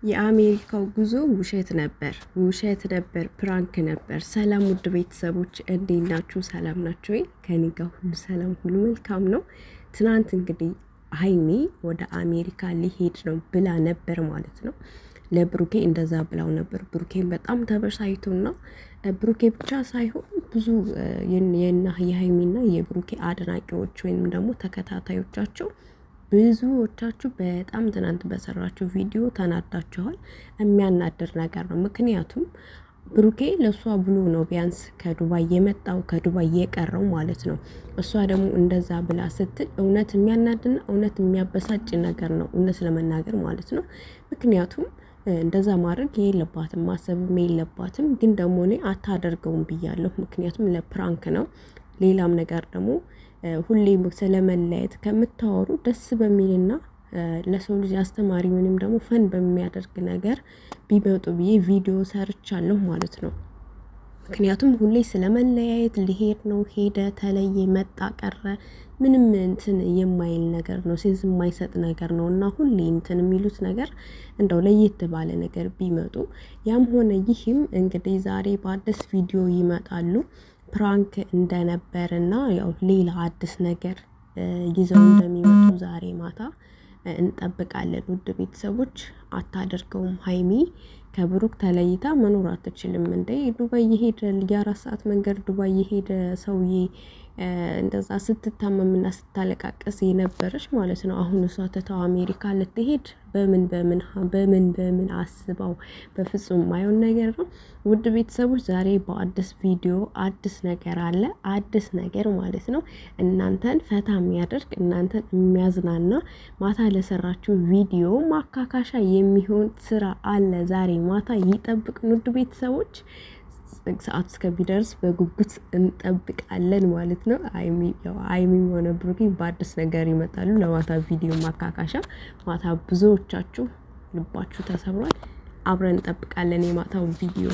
የአሜሪካው ጉዞ ውሸት ነበር፣ ፕራንክ ነበር። ሰላም ውድ ቤተሰቦች እንዴት ናችሁ? ሰላም ናችሁ ወይ? ከኔ ጋር ሁሉ ሰላም፣ ሁሉ መልካም ነው። ትናንት እንግዲህ ሀይሚ ወደ አሜሪካ ሊሄድ ነው ብላ ነበር ማለት ነው። ለብሩኬ እንደዛ ብላው ነበር። ብሩኬን በጣም ተበሳይቶና ብሩኬ ብቻ ሳይሆን ብዙ የሀይሚና የብሩኬ አድናቂዎች ወይም ደግሞ ተከታታዮቻቸው ብዙዎቻችሁ በጣም ትናንት በሰራችሁ ቪዲዮ ተናዳችኋል። የሚያናድር ነገር ነው። ምክንያቱም ብሩኬ ለሷ ብሎ ነው ቢያንስ ከዱባይ የመጣው ከዱባይ የቀረው ማለት ነው። እሷ ደግሞ እንደዛ ብላ ስትል እውነት የሚያናድና እውነት የሚያበሳጭ ነገር ነው፣ እውነት ለመናገር ማለት ነው። ምክንያቱም እንደዛ ማድረግ የለባትም ማሰብም የለባትም። ግን ደግሞ እኔ አታደርገውም ብያለሁ። ምክንያቱም ለፕራንክ ነው። ሌላም ነገር ደግሞ ሁሌም ስለመለያየት ከምታወሩ ደስ በሚልና ለሰው ልጅ አስተማሪ ወይንም ደግሞ ፈን በሚያደርግ ነገር ቢመጡ ብዬ ቪዲዮ ሰርቻለሁ ማለት ነው። ምክንያቱም ሁሌ ስለመለያየት ሊሄድ ነው፣ ሄደ፣ ተለየ፣ መጣ፣ ቀረ ምንም እንትን የማይል ነገር ነው፣ ሴንስ የማይሰጥ ነገር ነው እና ሁሌ እንትን የሚሉት ነገር እንደው ለየት ባለ ነገር ቢመጡ። ያም ሆነ ይህም እንግዲህ ዛሬ በአዲስ ቪዲዮ ይመጣሉ። ፕራንክ እንደነበርና ያው ሌላ አዲስ ነገር ይዘው እንደሚመጡ ዛሬ ማታ እንጠብቃለን። ውድ ቤተሰቦች አታደርገውም። ሀይሚ ከብሩክ ተለይታ መኖር አትችልም እንዴ? ዱባይ የሄደ የ4 ሰዓት መንገድ ዱባይ የሄደ ሰውዬ እንደዛ ስትታመምና ስታለቃቀስ የነበረች ማለት ነው። አሁን እሷ ትታው አሜሪካ ልትሄድ በምን አስባው? በፍጹም ማየውን ነገር ነው። ውድ ቤተሰቦች ዛሬ በአዲስ ቪዲዮ አዲስ ነገር አለ። አዲስ ነገር ማለት ነው እናንተን ፈታ የሚያደርግ እናንተን የሚያዝናና ማታ ለሰራችሁ ቪዲዮ ማካካሻ የሚሆን ስራ አለ። ዛሬ ማታ ይጠብቁን ውድ ቤተሰቦች። ሰዓት እስከሚደርስ በጉጉት እንጠብቃለን ማለት ነው። አይሚም ሆነ ብሩኬ በአዲስ ነገር ይመጣሉ። ለማታ ቪዲዮ ማካካሻ ማታ ብዙዎቻችሁ ልባችሁ ተሰብሯል። አብረን እንጠብቃለን የማታውን ቪዲዮ።